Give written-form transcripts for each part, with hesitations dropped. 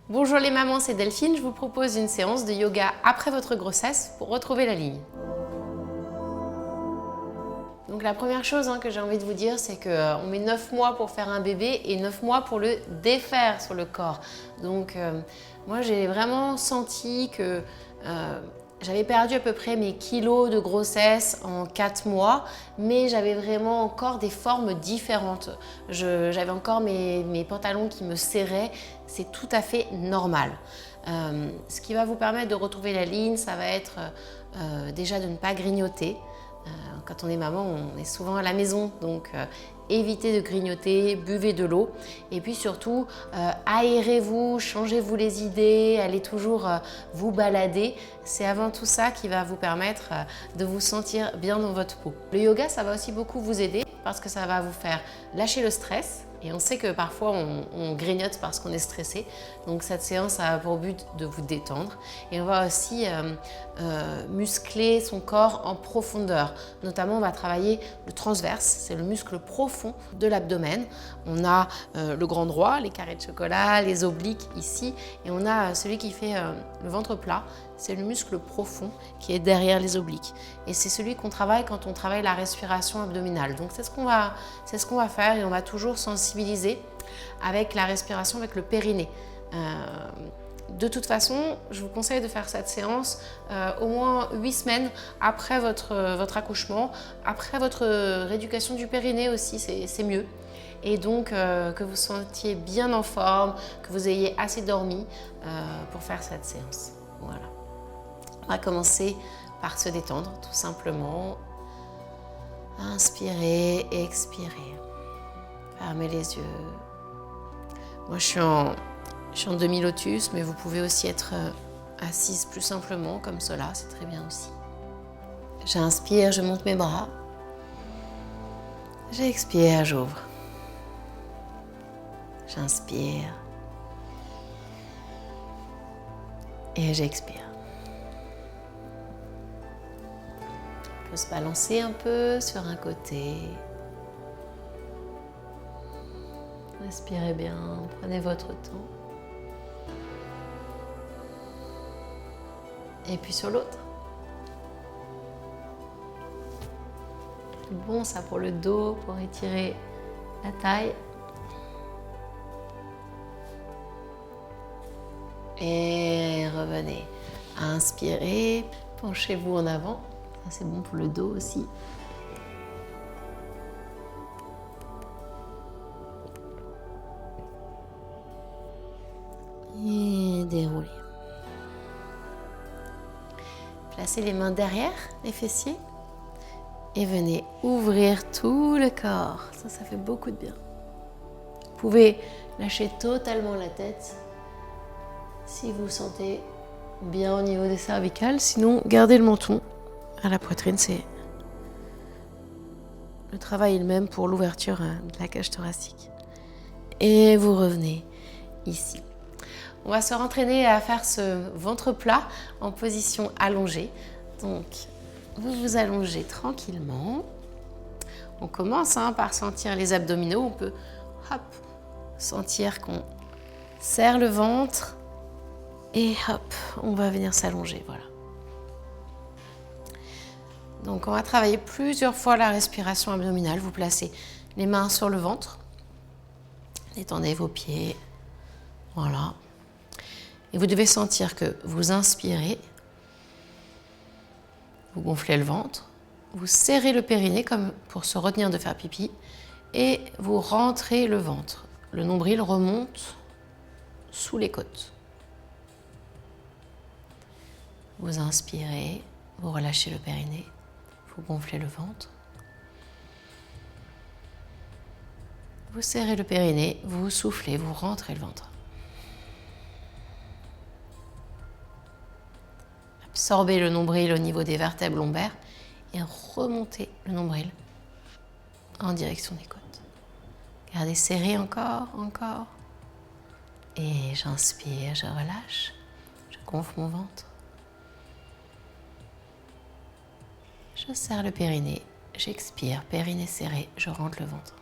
Bonjour les mamans, c'est Delphine. Je vous propose une séance de yoga après votre grossesse pour retrouver la ligne. Donc la première chose que j'ai envie de vous dire, c'est qu'on met 9 mois pour faire un bébé et 9 mois pour le défaire sur le corps. Donc moi j'ai vraiment senti que j'avais perdu à peu près mes kilos de grossesse en 4 mois, mais j'avais vraiment encore des formes différentes. J'avais encore mes pantalons qui me serraient, c'est tout à fait normal. Ce qui va vous permettre de retrouver la ligne, ça va être déjà de ne pas grignoter. Quand on est maman, on est souvent à la maison, donc évitez de grignoter, buvez de l'eau et puis surtout aérez-vous, changez-vous les idées, allez toujours vous balader. C'est avant tout ça qui va vous permettre de vous sentir bien dans votre peau. Le yoga, ça va aussi beaucoup vous aider parce que ça va vous faire lâcher le stress. Et on sait que parfois on grignote parce qu'on est stressé. Donc cette séance a pour but de vous détendre. Et on va aussi muscler son corps en profondeur. Notamment on va travailler le transverse, c'est le muscle profond de l'abdomen. On a le grand droit, les carrés de chocolat, les obliques ici. Et on a celui qui fait le ventre plat. C'est le muscle profond qui est derrière les obliques. Et c'est celui qu'on travaille quand on travaille la respiration abdominale. Donc c'est ce qu'on va faire et on va toujours sensibiliser avec la respiration, avec le périnée. De toute façon, je vous conseille de faire cette séance au moins 8 semaines après votre accouchement, après votre rééducation du périnée aussi, c'est mieux. Et donc que vous sentiez bien en forme, que vous ayez assez dormi pour faire cette séance. Voilà. On va commencer par se détendre, tout simplement. Inspirez, expirez. Fermez les yeux. Moi, je suis en demi-lotus, mais vous pouvez aussi être assise plus simplement, comme cela, c'est très bien aussi. J'inspire, je monte mes bras. J'expire, j'ouvre. J'inspire. Et j'expire. On peut se balancer un peu sur un côté. Respirez bien, prenez votre temps. Et puis sur l'autre. C'est bon ça pour le dos, pour étirer la taille. Et revenez. Inspirez, penchez-vous en avant. Ça c'est bon pour le dos aussi. Et déroulez. Placez les mains derrière les fessiers et venez ouvrir tout le corps. Ça fait beaucoup de bien. Vous pouvez lâcher totalement la tête si vous sentez bien au niveau des cervicales. Sinon, gardez le menton à la poitrine. C'est le travail est le même pour l'ouverture de la cage thoracique. Et vous revenez ici. On va se rentraîner à faire ce ventre plat en position allongée. Donc, vous vous allongez tranquillement. On commence par sentir les abdominaux. On peut sentir qu'on serre le ventre. Et hop, on va venir s'allonger. Voilà. Donc, on va travailler plusieurs fois la respiration abdominale. Vous placez les mains sur le ventre. Détendez vos pieds. Voilà. Et vous devez sentir que vous inspirez, vous gonflez le ventre, vous serrez le périnée comme pour se retenir de faire pipi et vous rentrez le ventre. Le nombril remonte sous les côtes. Vous inspirez, vous relâchez le périnée, vous gonflez le ventre. Vous serrez le périnée, vous soufflez, vous rentrez le ventre. Absorbez le nombril au niveau des vertèbres lombaires et remontez le nombril en direction des côtes. Gardez serré encore. Et j'inspire, je relâche, je gonfle mon ventre. Je serre le périnée, j'expire, périnée serré, je rentre le ventre.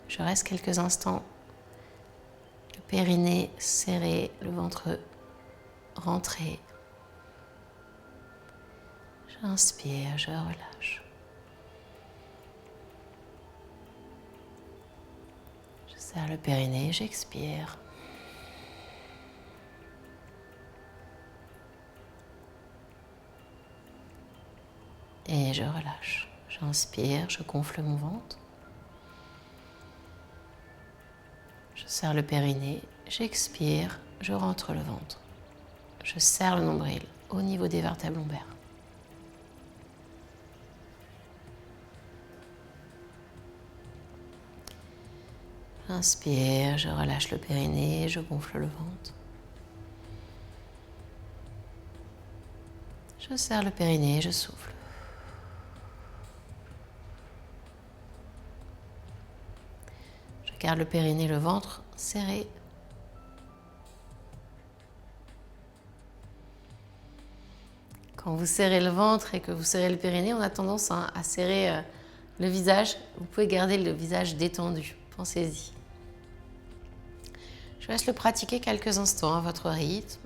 Je reste quelques instants périnée serré, le ventre rentré. J'inspire, je relâche. Je serre le périnée, j'expire. Et je relâche. J'inspire, je gonfle mon ventre. Je serre le périnée, j'expire, je rentre le ventre. Je serre le nombril au niveau des vertèbres lombaires. J'inspire, je relâche le périnée, je gonfle le ventre. Je serre le périnée, je souffle. Je garde le périnée, le ventre serré. Quand vous serrez le ventre et que vous serrez le périnée, on a tendance à serrer le visage. Vous pouvez garder le visage détendu. Pensez-y. Je vous laisse le pratiquer quelques instants à votre rythme.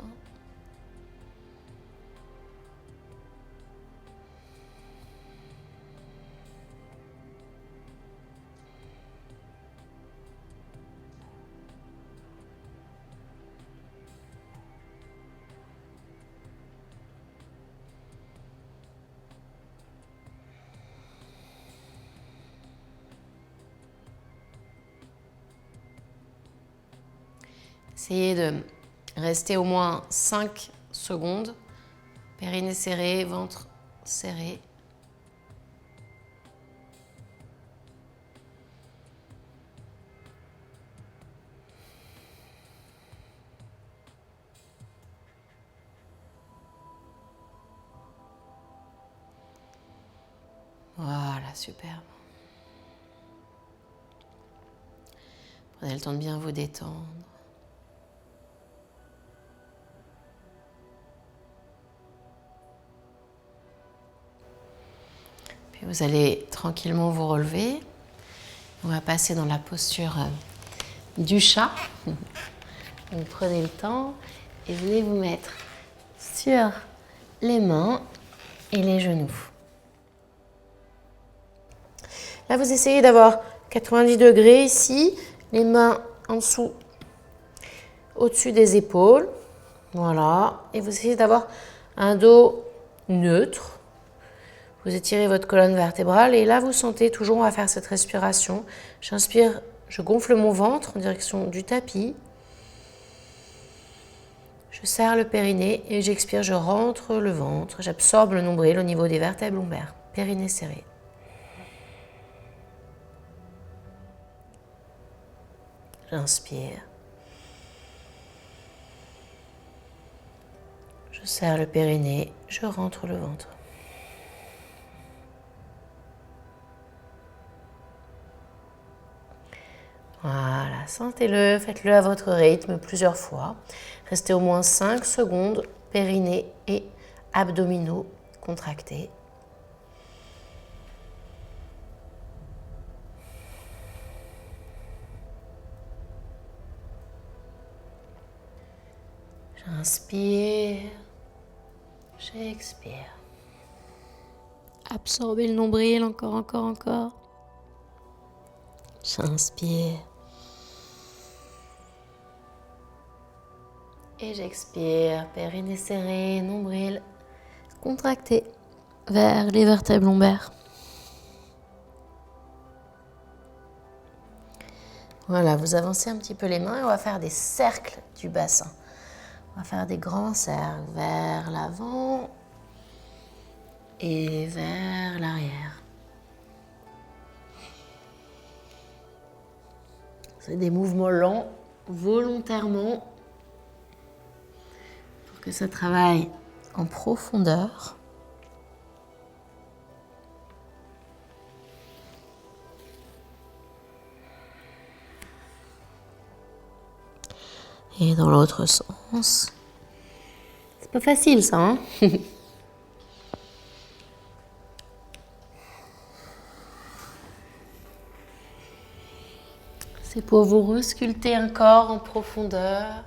Essayez de rester au moins 5 secondes. Périnée serré, ventre serré. Voilà, super. Prenez le temps de bien vous détendre. Puis vous allez tranquillement vous relever. On va passer dans la posture du chat. Donc prenez le temps et venez vous mettre sur les mains et les genoux. Là, vous essayez d'avoir 90 degrés ici, les mains en dessous, au-dessus des épaules. Voilà. Et vous essayez d'avoir un dos neutre. Vous étirez votre colonne vertébrale et là, vous sentez toujours, on va faire cette respiration. J'inspire, je gonfle mon ventre en direction du tapis. Je serre le périnée et j'expire, je rentre le ventre. J'absorbe le nombril au niveau des vertèbres lombaires. Périnée serré. J'inspire. Je serre le périnée, je rentre le ventre. Voilà, sentez-le, faites-le à votre rythme plusieurs fois. Restez au moins 5 secondes, périnée et abdominaux contractés. J'inspire, j'expire. Absorbez le nombril, encore. J'inspire. Et j'expire, périnée serré, nombril contracté vers les vertèbres lombaires. Voilà, vous avancez un petit peu les mains et on va faire des cercles du bassin. On va faire des grands cercles vers l'avant et vers l'arrière. C'est des mouvements lents, volontairement, pour que ça travaille en profondeur. Et dans l'autre sens. C'est pas facile ça, hein? C'est pour vous resculpter un corps en profondeur.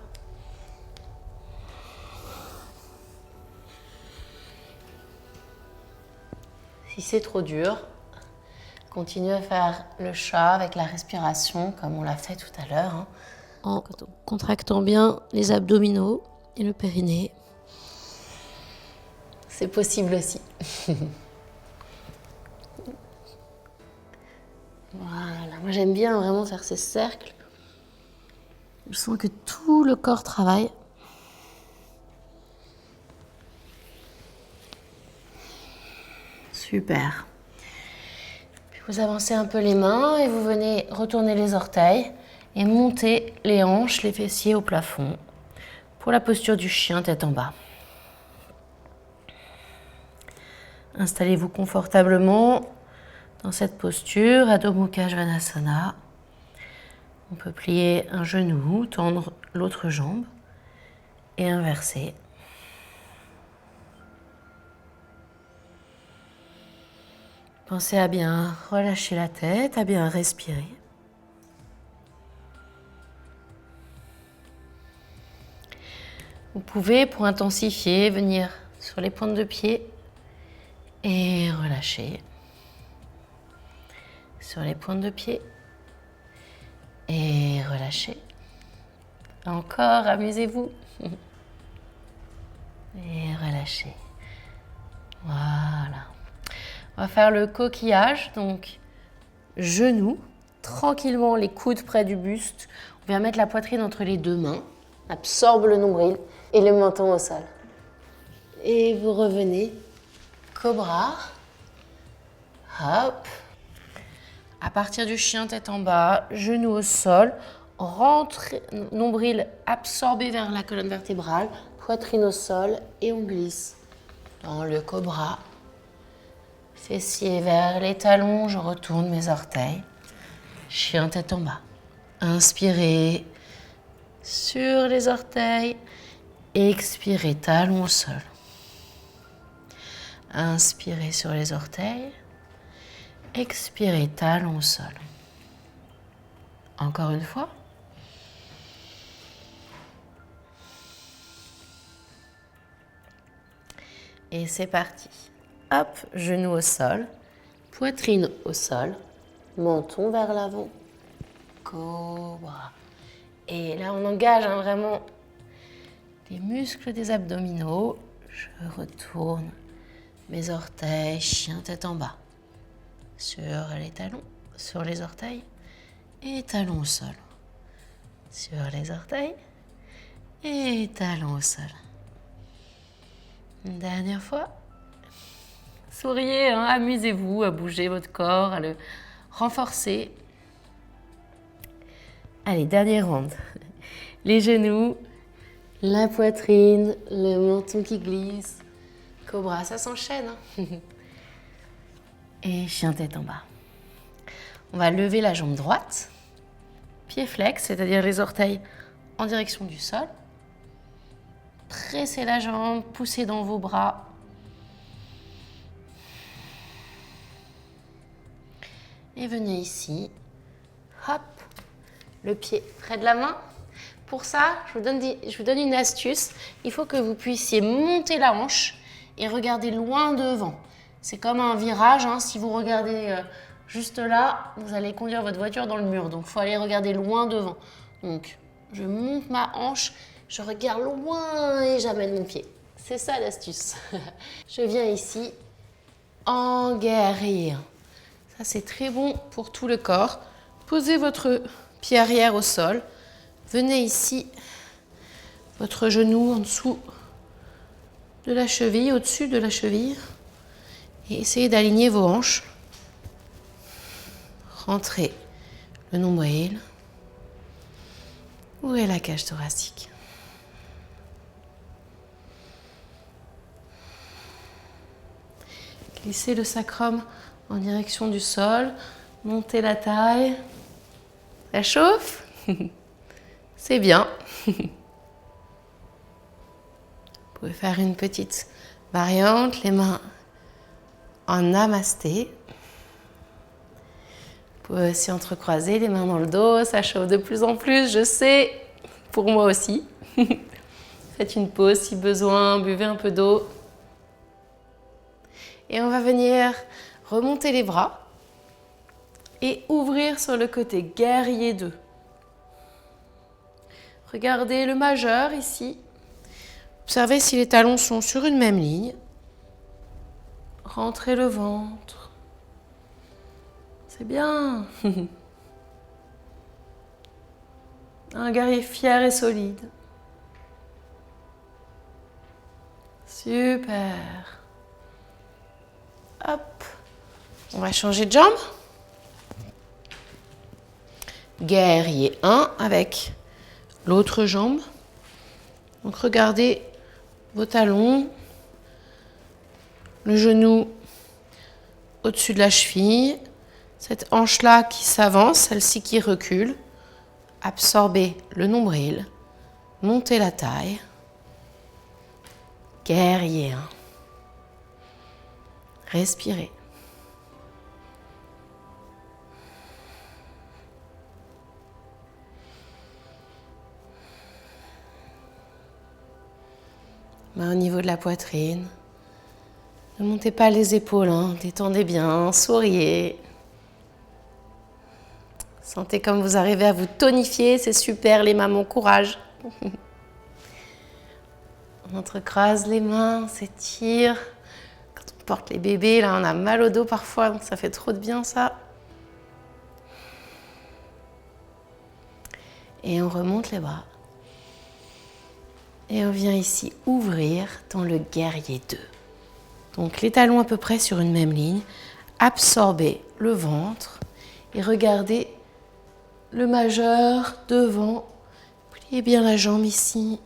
Si c'est trop dur, continuez à faire le chat avec la respiration comme on l'a fait tout à l'heure, hein, en contractant bien les abdominaux et le périnée. C'est possible aussi. Voilà, moi j'aime bien vraiment faire ces cercles. Je sens que tout le corps travaille. Super. Puis vous avancez un peu les mains et vous venez retourner les orteils et monter les hanches, les fessiers au plafond pour la posture du chien tête en bas. Installez-vous confortablement dans cette posture, Adho Mukha Svanasana. On peut plier un genou, tendre l'autre jambe et inverser. Pensez à bien relâcher la tête, à bien respirer. Vous pouvez, pour intensifier, venir sur les pointes de pied et relâcher. Sur les pointes de pied et relâcher. Encore, amusez-vous. Et relâchez. Voilà. On va faire le coquillage, donc genoux, tranquillement les coudes près du buste. On vient mettre la poitrine entre les deux mains, absorbe le nombril et le menton au sol. Et vous revenez, cobra. Hop. À partir du chien tête en bas, genoux au sol, rentre, nombril absorbé vers la colonne vertébrale, poitrine au sol et on glisse dans le cobra. Fessiers vers les talons, je retourne mes orteils. Chien tête en bas. Inspirez sur les orteils. Expirez, talons au sol. Inspirez sur les orteils. Expirez, talons au sol. Encore une fois. Et c'est parti. Hop, genoux au sol, poitrine au sol, menton vers l'avant, cobra. Et là, on engage vraiment les muscles des abdominaux. Je retourne mes orteils, chien tête en bas, sur les talons, sur les orteils, et talons au sol, sur les orteils, et talons au sol. Une dernière fois. Souriez, hein, amusez-vous à bouger votre corps, à le renforcer. Allez, dernier round. Les genoux, la poitrine, le menton qui glisse. Cobra, ça s'enchaîne. Hein. Et chien tête en bas. On va lever la jambe droite, pied flex, c'est-à-dire les orteils en direction du sol. Pressez la jambe, poussez dans vos bras. Et venez ici, hop, le pied près de la main. Pour ça, je vous donne une astuce. Il faut que vous puissiez monter la hanche et regarder loin devant. C'est comme un virage, hein. Si vous regardez juste là, vous allez conduire votre voiture dans le mur. Donc, il faut aller regarder loin devant. Donc, je monte ma hanche, je regarde loin et j'amène mon pied. C'est ça l'astuce. Je viens ici en guerrier. Ça, c'est très bon pour tout le corps. Posez votre pied arrière au sol. Venez ici, votre genou en dessous de la cheville, au-dessus de la cheville. Et essayez d'aligner vos hanches. Rentrez le nombril. Ouvrez la cage thoracique. Glissez le sacrum en direction du sol, montez la taille. Ça chauffe? C'est bien. Vous pouvez faire une petite variante, les mains en namasté. Vous pouvez aussi entrecroiser les mains dans le dos, ça chauffe de plus en plus, je sais, pour moi aussi. Faites une pause si besoin, buvez un peu d'eau. Et on va venir remonter les bras et ouvrir sur le côté guerrier 2. Regardez le majeur ici. Observez si les talons sont sur une même ligne. Rentrez le ventre. C'est bien. Un guerrier fier et solide. Super. Hop. On va changer de jambe. Guerrier 1 avec l'autre jambe. Donc regardez vos talons, le genou au-dessus de la cheville, cette hanche-là qui s'avance, celle-ci qui recule. Absorbez le nombril, montez la taille. Guerrier 1. Respirez. Main au niveau de la poitrine. Ne montez pas les épaules, hein. Détendez bien, souriez. Sentez comme vous arrivez à vous tonifier, c'est super les mamans, courage. On entrecroise les mains, on s'étire. Quand on porte les bébés, là on a mal au dos parfois, donc ça fait trop de bien ça. Et on remonte les bras. Et on vient ici ouvrir dans le guerrier 2. Donc les talons à peu près sur une même ligne. Absorbez le ventre et regardez le majeur devant. Pliez bien la jambe ici.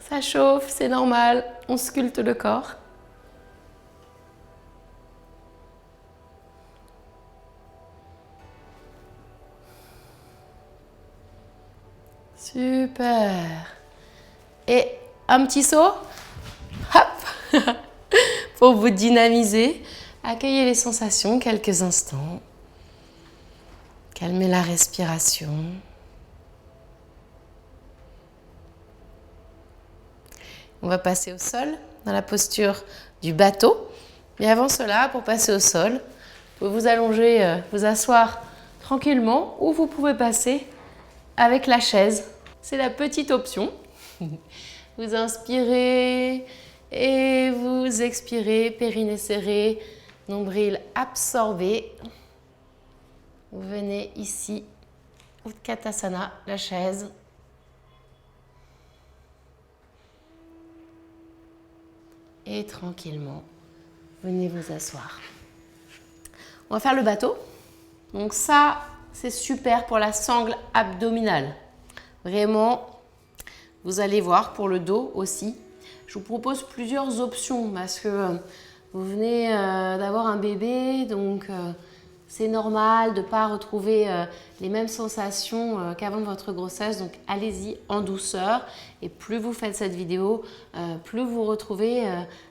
Ça chauffe, c'est normal. On sculpte le corps. Super. Et un petit saut. Hop. Pour vous dynamiser. Accueillez les sensations quelques instants. Calmez la respiration. On va passer au sol, dans la posture du bateau. Mais avant cela, pour passer au sol, vous pouvez vous allonger, vous asseoir tranquillement ou vous pouvez passer avec la chaise. C'est la petite option. Vous inspirez et vous expirez, périnée serré, nombril absorbé. Vous venez ici, Utkatasana, la chaise. Et tranquillement, venez vous asseoir. On va faire le bateau. Donc ça, c'est super pour la sangle abdominale. Vraiment, vous allez voir pour le dos aussi. Je vous propose plusieurs options parce que vous venez d'avoir un bébé, donc c'est normal de ne pas retrouver les mêmes sensations qu'avant votre grossesse. Donc allez-y en douceur et plus vous faites cette vidéo, plus vous retrouvez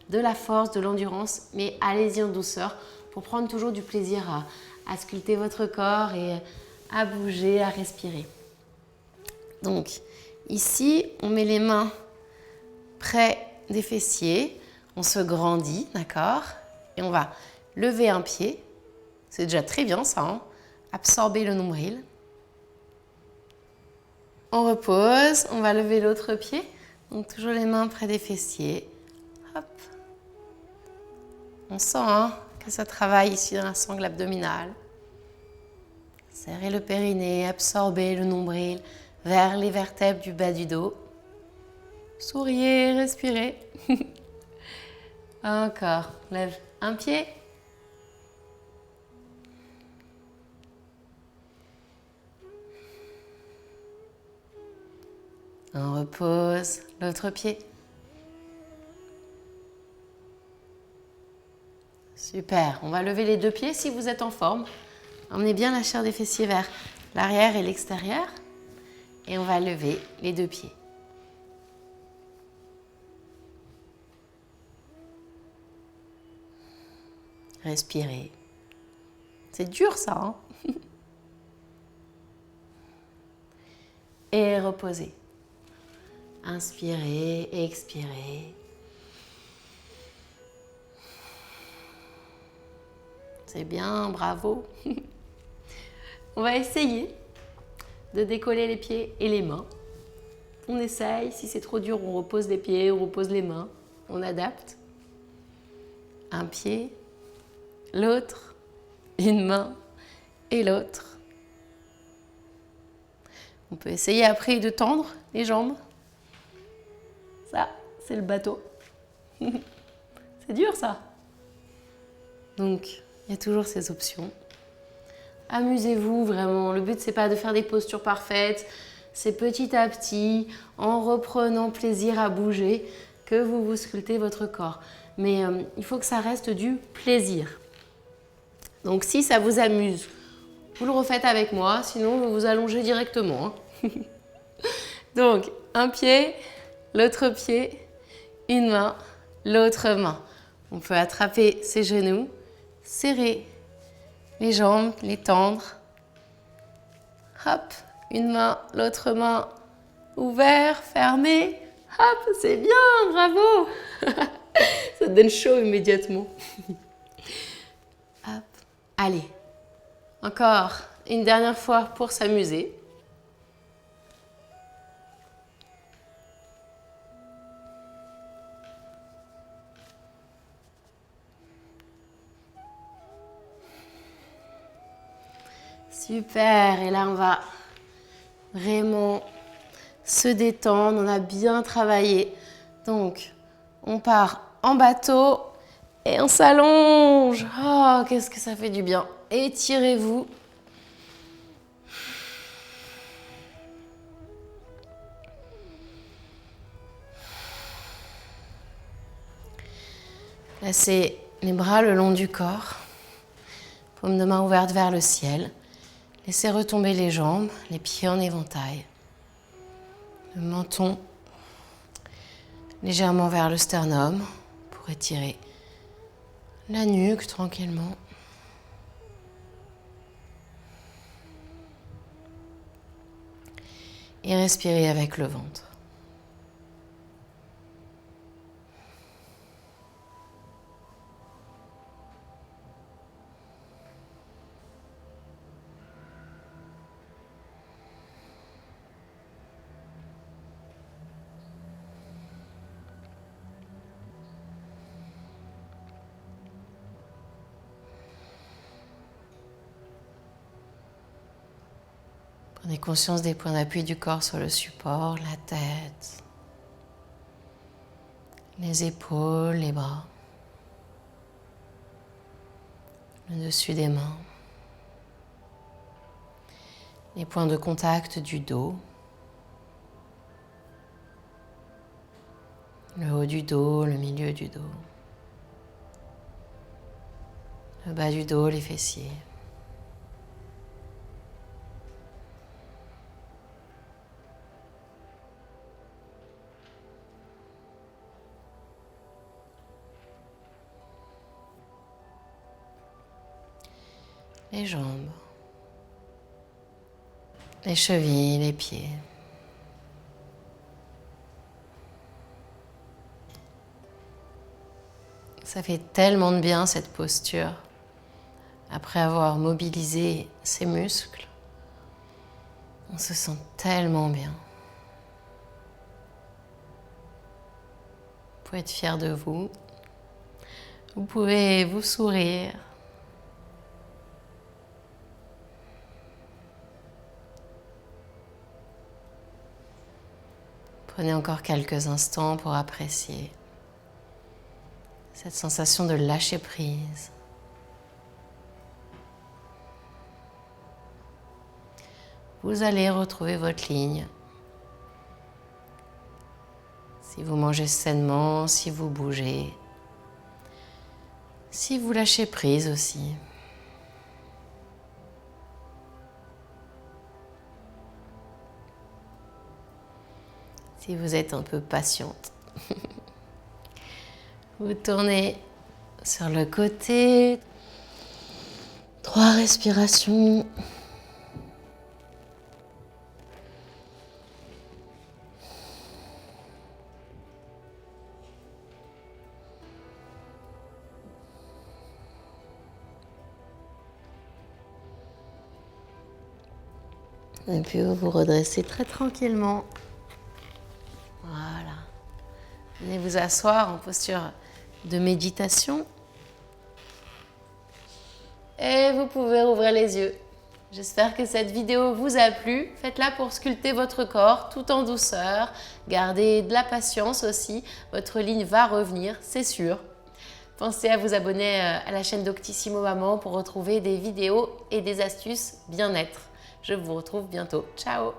de la force, de l'endurance. Mais allez-y en douceur pour prendre toujours du plaisir à sculpter votre corps et à bouger, à respirer. Donc ici, on met les mains près des fessiers, on se grandit, d'accord? Et on va lever un pied. C'est déjà très bien ça, hein? Absorber le nombril. On repose, on va lever l'autre pied. Donc toujours les mains près des fessiers. Hop. On sent hein, que ça travaille ici dans la sangle abdominale. Serrez le périnée, absorbez le nombril vers les vertèbres du bas du dos. Souriez, respirez. Encore, lève un pied. On repose l'autre pied. Super, on va lever les deux pieds si vous êtes en forme. Emmenez bien la chair des fessiers vers l'arrière et l'extérieur. Et on va lever les deux pieds. Respirez. C'est dur ça, hein? Et reposez. Inspirez, expirez. C'est bien, bravo. On va essayer de décoller les pieds et les mains. On essaye, si c'est trop dur, on repose les pieds, on repose les mains, on adapte. Un pied, l'autre, une main et l'autre. On peut essayer après de tendre les jambes. Ça, c'est le bateau. C'est dur ça. Donc, il y a toujours ces options. Amusez-vous vraiment. Le but, c'est pas de faire des postures parfaites. C'est petit à petit, en reprenant plaisir à bouger, que vous vous sculptez votre corps. Mais il faut que ça reste du plaisir. Donc, si ça vous amuse, vous le refaites avec moi. Sinon, vous vous allongez directement. Donc, un pied, l'autre pied, une main, l'autre main. On peut attraper ses genoux, serrer les jambes, les tendre. Hop, une main, l'autre main, ouvert, fermé. Hop, c'est bien, bravo. Ça te donne chaud immédiatement. Hop, allez. Encore une dernière fois pour s'amuser. Super, et là on va vraiment se détendre, on a bien travaillé. Donc on part en bateau et on s'allonge. Oh, qu'est-ce que ça fait du bien. Étirez-vous. Placez les bras le long du corps, paume de main ouverte vers le ciel. Laissez retomber les jambes, les pieds en éventail. Le menton légèrement vers le sternum pour étirer la nuque tranquillement. Et respirez avec le ventre. Prenez conscience des points d'appui du corps sur le support, la tête, les épaules, les bras, le dessus des mains, les points de contact du dos, le haut du dos, le milieu du dos, le bas du dos, les fessiers. Les jambes, les chevilles, les pieds. Ça fait tellement de bien cette posture. Après avoir mobilisé ses muscles, on se sent tellement bien. Vous pouvez être fier de vous. Vous pouvez vous sourire. Prenez encore quelques instants pour apprécier cette sensation de lâcher prise. Vous allez retrouver votre ligne. Si vous mangez sainement, si vous bougez, si vous lâchez prise aussi. Si vous êtes un peu patiente. Vous tournez sur le côté, 3 respirations. Et puis vous vous redressez très tranquillement. Voilà. Venez vous asseoir en posture de méditation. Et vous pouvez ouvrir les yeux. J'espère que cette vidéo vous a plu. Faites-la pour sculpter votre corps tout en douceur. Gardez de la patience aussi. Votre ligne va revenir, c'est sûr. Pensez à vous abonner à la chaîne Doctissimo Maman pour retrouver des vidéos et des astuces bien-être. Je vous retrouve bientôt. Ciao!